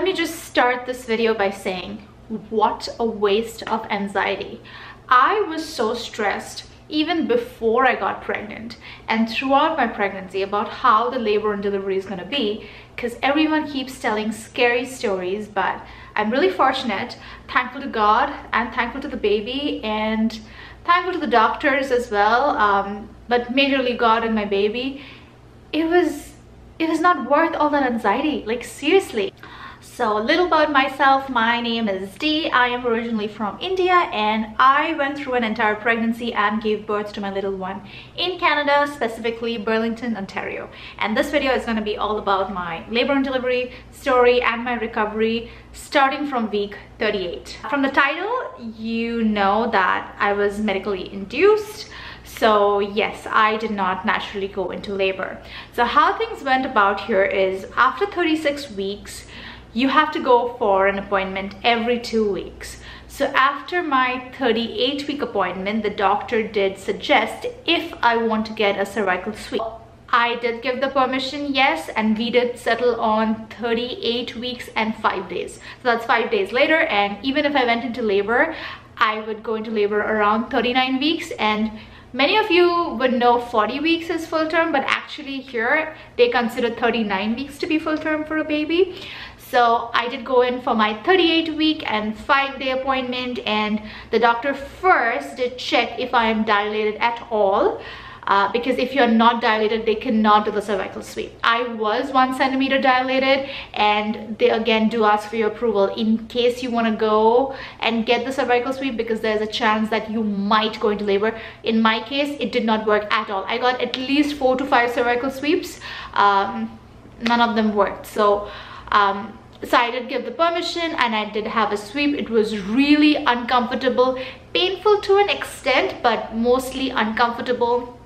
Let me just start this video by saying, what a waste of anxiety. I was so stressed even before I got pregnant and throughout my pregnancy about how the labor and delivery is going to be, because everyone keeps telling scary stories, but I'm really fortunate, thankful to God and thankful to the baby and thankful to the doctors as well, but majorly God and my baby. It was not worth all that anxiety, like seriously. So a little about myself. My name is Dee. I am originally from India and I went through an entire pregnancy and gave birth to my little one in Canada, specifically Burlington, Ontario. And this video is going to be all about my labor and delivery story and my recovery starting from week 38. From the title, you know that I was medically induced. So yes, I did not naturally go into labor. So how things went about here is after 36 weeks, you have to go for an appointment every 2 weeks. So after my 38-week appointment, the doctor did suggest if I want to get a cervical sweep. I did give the permission, yes, and we did settle on 38 weeks and 5 days. So that's 5 days later, and even if I went into labor, I would go into labor around 39 weeks, and many of you would know 40 weeks is full term, but actually here they consider 39 weeks to be full term for a baby. So I did go in for my 38-week and 5-day appointment, and the doctor first did check if I am dilated at all, because if you're not dilated, they cannot do the cervical sweep. I was 1 centimeter dilated, and they again do ask for your approval in case you want to go and get the cervical sweep, because there's a chance that you might go into labor. In my case, it did not work at all. I got at least 4 to 5 cervical sweeps. None of them worked. So I did give the permission and I did have a sweep. It was really uncomfortable, painful to an extent, but mostly uncomfortable.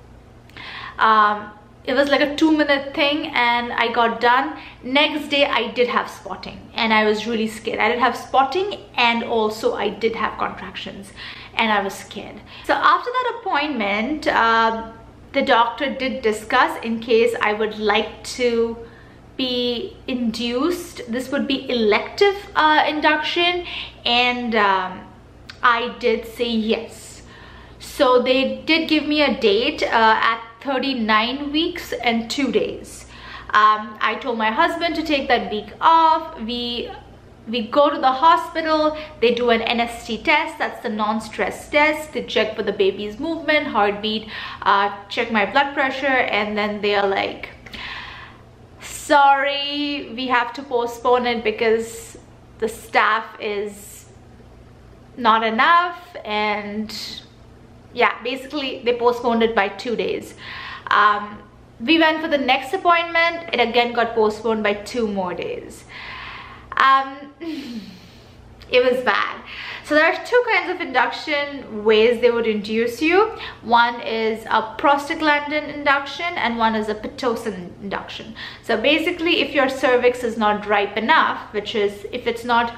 It was like a 2-minute thing and I got done. Next day I did have spotting and I was really scared. I did have spotting and also I did have contractions and I was scared. So after that appointment, the doctor did discuss in case I would like to be induced. This would be elective induction, and I did say yes. So they did give me a date at 39 weeks and 2 days. I told my husband to take that week off. We go to the hospital, they do an NST test, that's the non-stress test. They check for the baby's movement, heartbeat, check my blood pressure, and then they are like, sorry, we have to postpone it because the staff is not enough. And yeah, basically they postponed it by 2 days. We went for the next appointment. It again got postponed by 2 more days. It was bad. So there are 2 kinds of induction ways they would induce you. One is a prostaglandin induction and one is a pitocin induction. So basically, if your cervix is not ripe enough, which is if it's not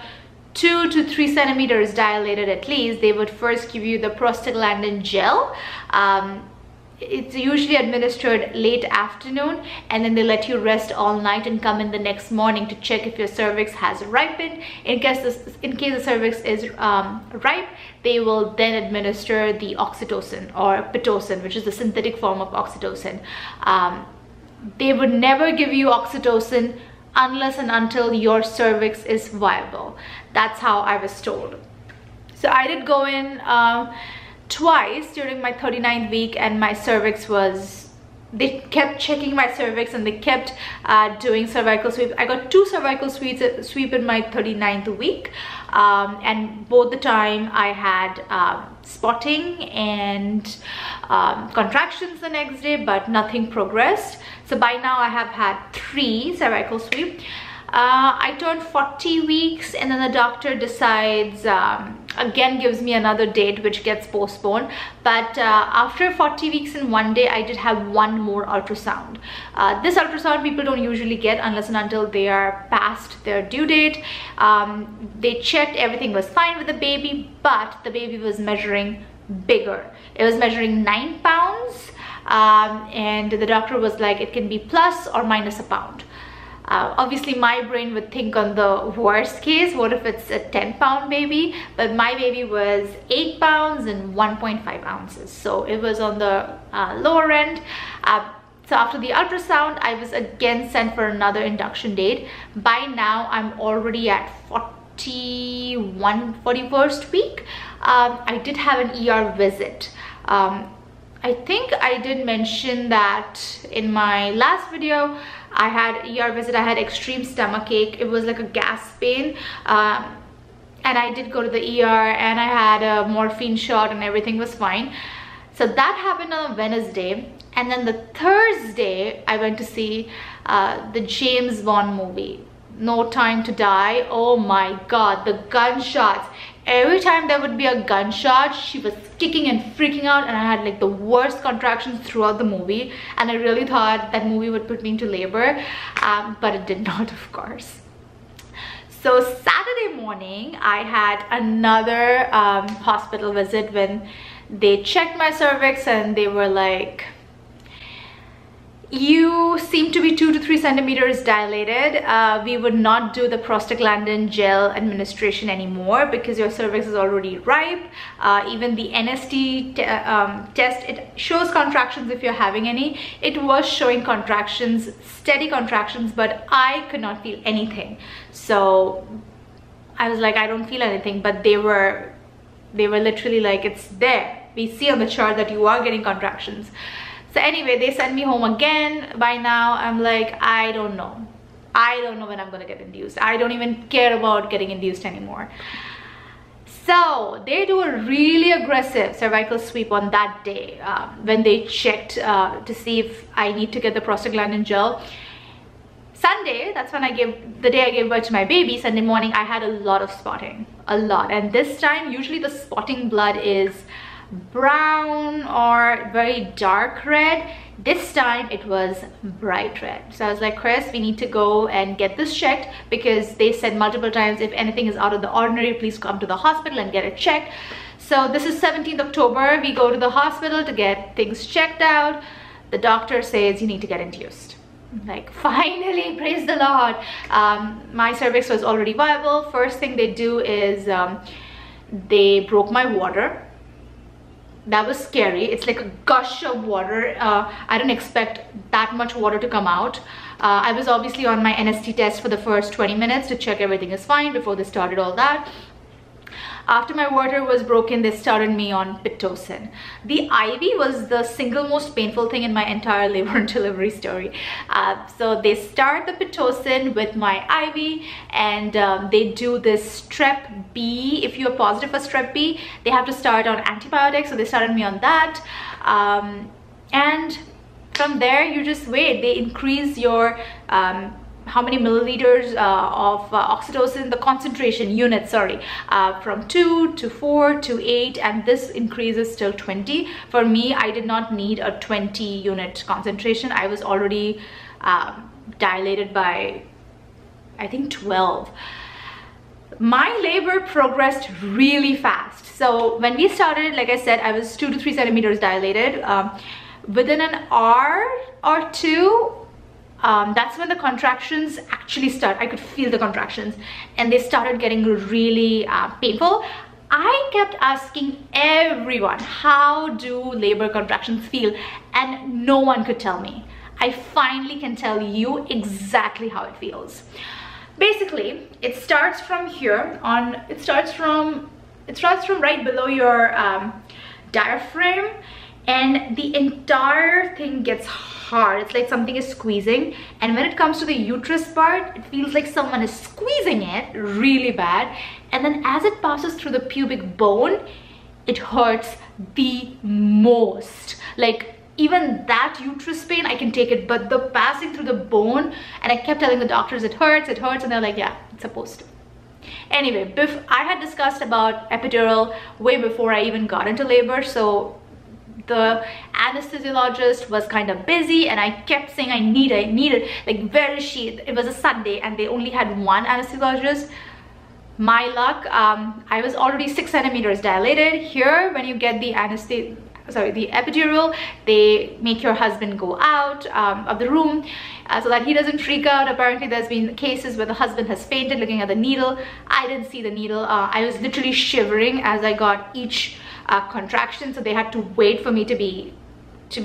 2 to 3 centimeters dilated at least, they would first give you the prostaglandin gel. It's usually administered late afternoon, and then they let you rest all night and come in the next morning to check if your cervix has ripened. In case the cervix is ripe, they will then administer the oxytocin or pitocin, which is the synthetic form of oxytocin. They would never give you oxytocin unless and until your cervix is viable. That's how I was told. So I did go in twice during my 39th week, and my cervix was, they kept checking my cervix and they kept doing cervical sweep. I got 2 cervical sweep in my 39th week, and both the time I had spotting and contractions the next day, but nothing progressed. So by now I have had 3 cervical sweep. I turned 40 weeks and then the doctor decides, again gives me another date which gets postponed. But after 40 weeks and 1 day, I did have 1 more ultrasound. This ultrasound people don't usually get unless and until they are past their due date. They checked, everything was fine with the baby, but the baby was measuring bigger. It was measuring 9 pounds, and the doctor was like, it can be plus or minus a pound. Obviously my brain would think on the worst case, what if it's a 10-pound baby, but my baby was 8 pounds and 1.5 ounces, so it was on the lower end. So after the ultrasound, I was again sent for another induction date. By now I'm already at 41st week. I did have an ER visit. I think I did mention that in my last video. I had ER visit. I had extreme stomach ache. It was like a gas pain, and I did go to the ER, and I had a morphine shot, and everything was fine. So that happened on a Wednesday, and then the Thursday I went to see the James Bond movie, No Time to Die. Oh my god, the gunshots. Every time there would be a gunshot, she was kicking and freaking out, and I had like the worst contractions throughout the movie, and I really thought that movie would put me into labor, but it did not, of course. So Saturday morning I had another hospital visit when they checked my cervix, and they were like, you seem to be 2 to 3 centimeters dilated. We would not do the prostaglandin gel administration anymore because your cervix is already ripe. Even the NST test, it shows contractions if you're having any. It was showing contractions, steady contractions, but I could not feel anything. So I was like, I don't feel anything, but they were literally like, it's there. We see on the chart that you are getting contractions. So anyway, they sent me home again. By now I'm like, I don't know when I'm gonna get induced. I don't even care about getting induced anymore. So they do a really aggressive cervical sweep on that day when they checked to see if I need to get the prostaglandin gel. Sunday, that's when the day I gave birth to my baby. Sunday morning I had a lot of spotting, a lot. And this time, usually the spotting blood is brown or very dark red. This time it was bright red. So I was like, Chris, we need to go and get this checked, because they said multiple times, if anything is out of the ordinary, please come to the hospital and get it checked. So this is 17th October. We go to the hospital to get things checked out. The doctor says you need to get induced. Like, finally, praise the Lord. My cervix was already viable. First thing they do is they broke my water. That was scary. It's like a gush of water. I didn't expect that much water to come out. I was obviously on my NST test for the first 20 minutes to check everything is fine before they started all that. After my water was broken, they started me on Pitocin. The IV was the single most painful thing in my entire labor and delivery story. So they start the Pitocin with my IV, and they do this strep B. If you're positive for strep B, they have to start on antibiotics. So they started me on that. And from there, you just wait. They increase your how many milliliters of oxytocin, the concentration unit, sorry, from 2 to 4 to 8, and this increases till 20. For me, I did not need a 20 unit concentration. I was already dilated by, I think, 12. My labor progressed really fast. So when we started, like I said, I was 2 to 3 centimeters dilated. Within an hour or two, that's when the contractions actually start. I could feel the contractions, and they started getting really painful. I kept asking everyone, how do labor contractions feel? And no one could tell me. I finally can tell you exactly how it feels. Basically, it starts from here on. It starts from right below your diaphragm, and the entire thing gets hard. It's like something is squeezing, and when it comes to the uterus part, it feels like someone is squeezing it really bad. And then as it passes through the pubic bone, it hurts the most. Like, even that uterus pain, I can take it, but the passing through the bone, and I kept telling the doctors it hurts, and they're like, yeah, it's supposed to. Anyway, I had discussed about epidural way before I even got into labor, so the anesthesiologist was kind of busy, and I kept saying I need it. Like, where is she? It was a Sunday, and they only had one anesthesiologist. My luck, I was already 6 centimeters dilated. Here, when you get the the epidural, they make your husband go out of the room so that he doesn't freak out. Apparently there's been cases where the husband has fainted looking at the needle. I didn't see the needle. I was literally shivering as I got each contraction, so they had to wait for me to be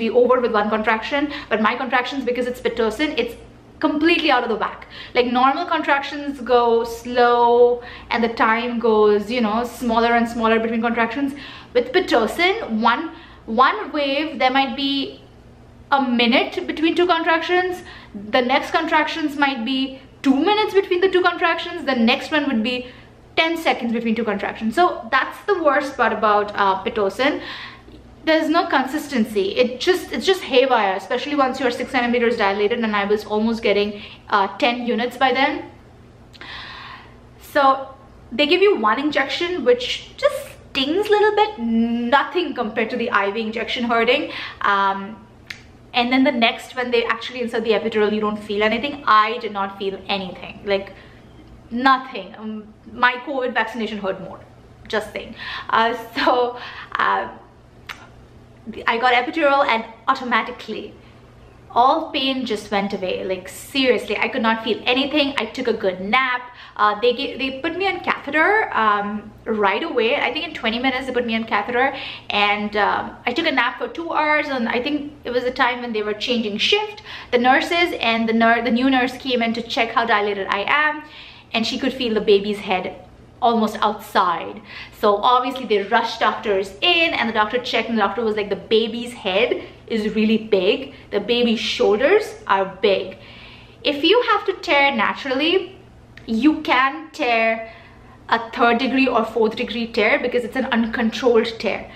over with one contraction. But my contractions, because it's Pitocin, it's completely out of the whack. Like normal contractions go slow and the time goes, you know, smaller and smaller between contractions. With Pitocin, one wave, there might be a minute between two contractions. The next contractions might be 2 minutes between the two contractions. The next one would be 10 seconds between two contractions. So that's the worst part about Pitocin. There's no consistency. It's just haywire, especially once you're 6 centimeters dilated, and I was almost getting 10 units by then. So they give you one injection, which just stings a little bit, nothing compared to the IV injection hurting. And then the next, when they actually insert the epidural, you don't feel anything. I did not feel anything, like nothing. My COVID vaccination hurt more, just saying. I got epidural and automatically all pain just went away. Like seriously, I could not feel anything. I took a good nap. They put me on catheter right away. I think in 20 minutes they put me on catheter, and I took a nap for 2 hours, and I think it was a time when they were changing shift. The nurses and the new nurse came in to check how dilated I am, and she could feel the baby's head almost outside. So obviously they rushed doctors in, and the doctor checked, and the doctor was like, the baby's head is really big, the baby's shoulders are big. If you have to tear naturally, you can tear a 3rd degree or 4th degree tear because it's an uncontrolled tear.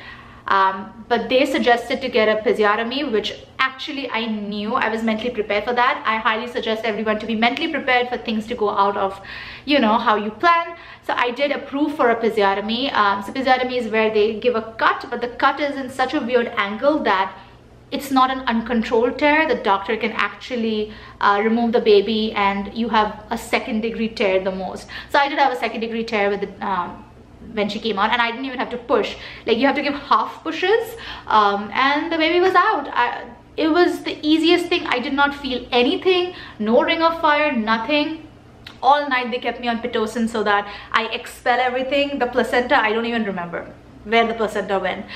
But they suggested to get a episiotomy, which actually I knew I was mentally prepared for that. I highly suggest everyone to be mentally prepared for things to go out of, you know, how you plan. So I did approve for a episiotomy. So episiotomy is where they give a cut, but the cut is in such a weird angle that it's not an uncontrolled tear. The doctor can actually remove the baby, and you have a 2nd degree tear the most. So I did have a 2nd degree tear with the when she came out, and I didn't even have to push. Like you have to give half pushes, and the baby was out. It was the easiest thing. I did not feel anything, no ring of fire, nothing. All night they kept me on Pitocin so that I expel everything. The placenta, I don't even remember where the placenta went.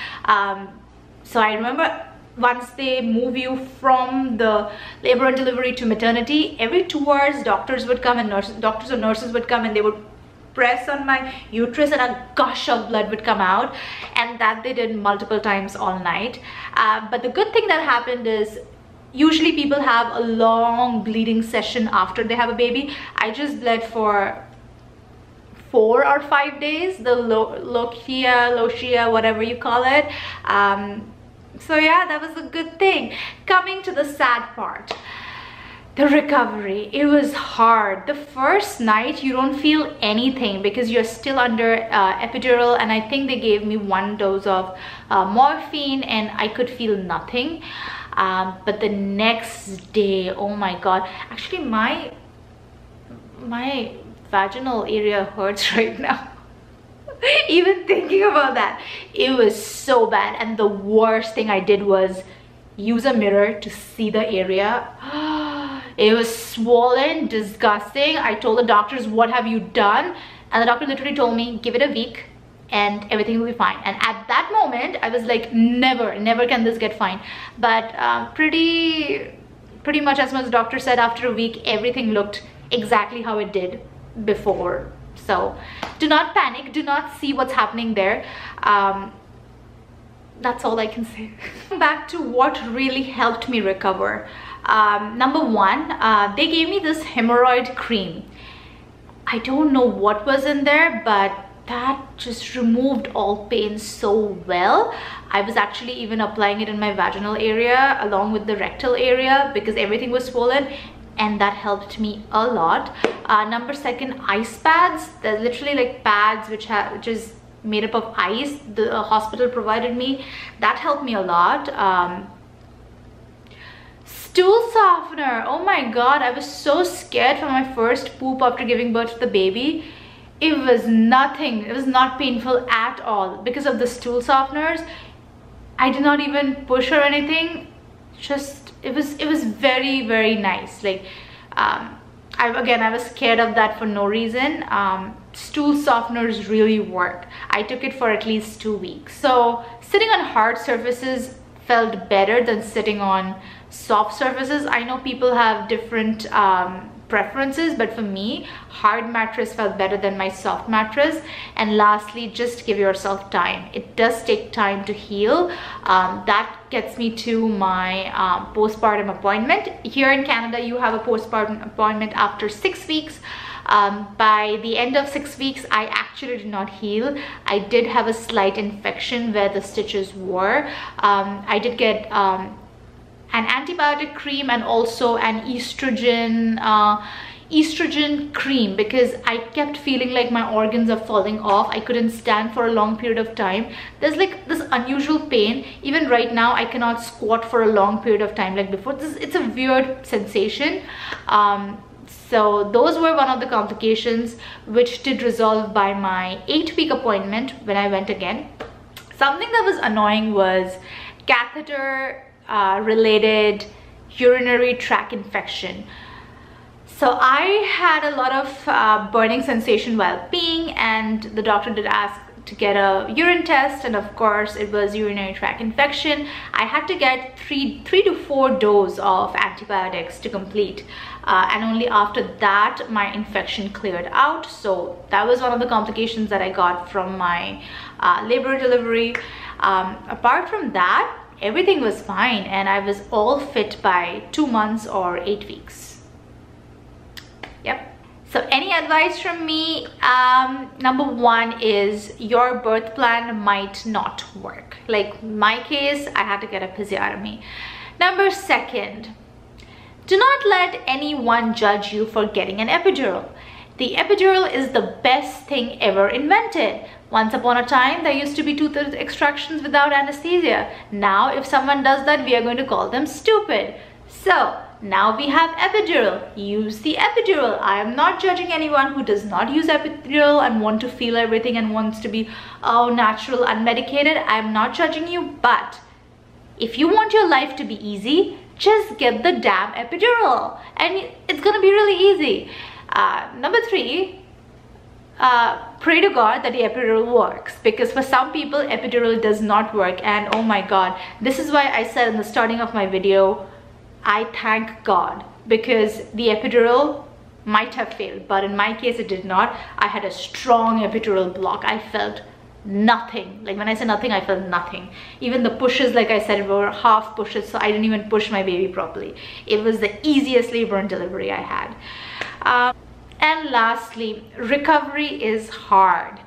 So I remember once they move you from the labor and delivery to maternity, every 2 hours doctors would come, and doctors or nurses would come, and they would press on my uterus, and a gush of blood would come out, and that they did multiple times all night. But the good thing that happened is usually people have a long bleeding session after they have a baby. I just bled for 4 or 5 days, the lochia, whatever you call it. So yeah, that was a good thing. Coming to the sad part, the recovery. It was hard. The first night you don't feel anything because you're still under epidural, and I think they gave me 1 dose of morphine, and I could feel nothing. But the next day, oh my god, actually my vaginal area hurts right now. Even thinking about that, it was so bad. And the worst thing I did was use a mirror to see the area. It was swollen, disgusting. I told the doctors, what have you done? And the doctor literally told me, give it a week and everything will be fine. And at that moment I was like, never can this get fine. But pretty much as much as the doctor said, after a week everything looked exactly how it did before. So do not panic, do not see what's happening there. That's all I can say. Back to what really helped me recover. Number 1, they gave me this hemorrhoid cream. I don't know what was in there, but that just removed all pain so well. I was actually even applying it in my vaginal area along with the rectal area because everything was swollen, and that helped me a lot. Number 2, ice pads. They're literally like pads which is made up of ice. The hospital provided me. That helped me a lot. Stool softener. Oh my god, I was so scared for my first poop after giving birth to the baby. It was nothing. It was not painful at all because of the stool softeners. I did not even push or anything. Just it was very, very nice. Like I was scared of that for no reason. Stool softeners really work. I took it for at least 2 weeks. So sitting on hard surfaces felt better than sitting on soft surfaces. I know people have different preferences, but for me, hard mattress felt better than my soft mattress. And lastly, just give yourself time. It does take time to heal. That gets me to my postpartum appointment. Here in Canada, you have a postpartum appointment after 6 weeks. By the end of 6 weeks, I actually did not heal. I did have a slight infection where the stitches were. I did get an antibiotic cream and also an estrogen cream, because I kept feeling like my organs are falling off. I couldn't stand for a long period of time. There's like this unusual pain. Even right now, I cannot squat for a long period of time like before. It's a weird sensation. So those were one of the complications, which did resolve by my 8-week appointment when I went again. Something that was annoying was catheter related urinary tract infection. So I had a lot of burning sensation while peeing, and the doctor did ask to get a urine test, and of course it was urinary tract infection. I had to get 3 to 4 doses of antibiotics to complete, and only after that my infection cleared out. So that was one of the complications that I got from my labor delivery. Apart from that, everything was fine, and I was all fit by 2 months or 8 weeks. Yep. So any advice from me? Number 1 is your birth plan might not work. Like my case, I had to get a episiotomy. Number 2, do not let anyone judge you for getting an epidural. The epidural is the best thing ever invented. Once upon a time, there used to be tooth extractions without anesthesia. Now, if someone does that, we are going to call them stupid. So, now we have epidural. Use the epidural. I am not judging anyone who does not use epidural and want to feel everything and wants to be natural, unmedicated. I am not judging you, but if you want your life to be easy, just get the damn epidural, and it's gonna be really easy. Number 3, pray to God that the epidural works, because for some people epidural does not work, and oh my God, this is why I said in the starting of my video, I thank God, because the epidural might have failed, but in my case it did not. I had a strong epidural block. I felt nothing. Like when I say nothing, I felt nothing. Even the pushes, like I said, were half pushes, so I didn't even push my baby properly. It was the easiest labor and delivery I had. And lastly, recovery is hard.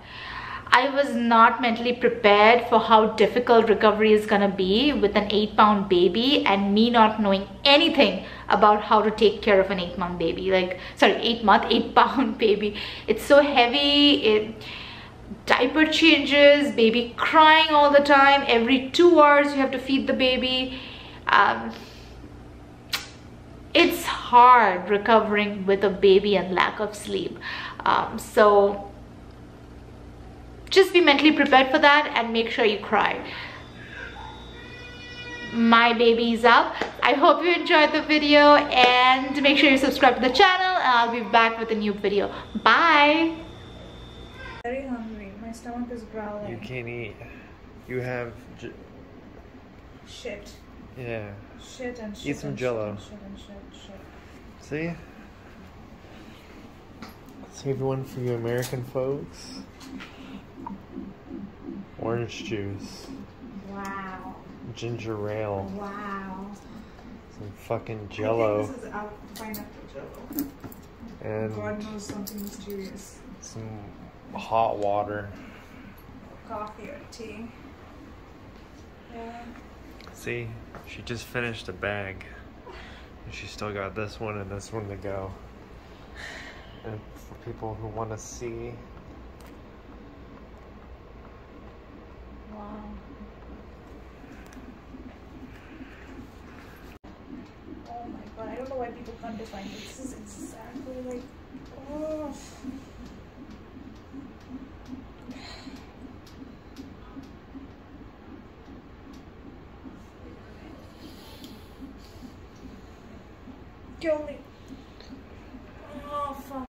I was not mentally prepared for how difficult recovery is gonna be with an 8-pound baby, and me not knowing anything about how to take care of an 8-month baby. Like, sorry, 8-pound baby. It's so heavy. Diaper changes, baby crying all the time. Every 2 hours you have to feed the baby. It's hard recovering with a baby and lack of sleep. So just be mentally prepared for that and make sure you cry. My baby's up. I hope you enjoyed the video, and make sure you subscribe to the channel, and I'll be back with a new video. Bye. Very hungry. My stomach is growling. You can't eat. You have shit. Yeah. Shit and shit. Eat some and Jello. Shit and shit and shit. See? Save one for you American folks. Orange juice. Wow. Ginger ale. Wow. Some fucking Jello. I think this is pineapple Jello. And God knows something mysterious. some hot water. Coffee or tea. Yeah. See? She just finished a bag. And she still got this one and this one to go. And for people who want to see. Wow. Oh my God, I don't know why people can't define this. This is exactly like, oh. kill me.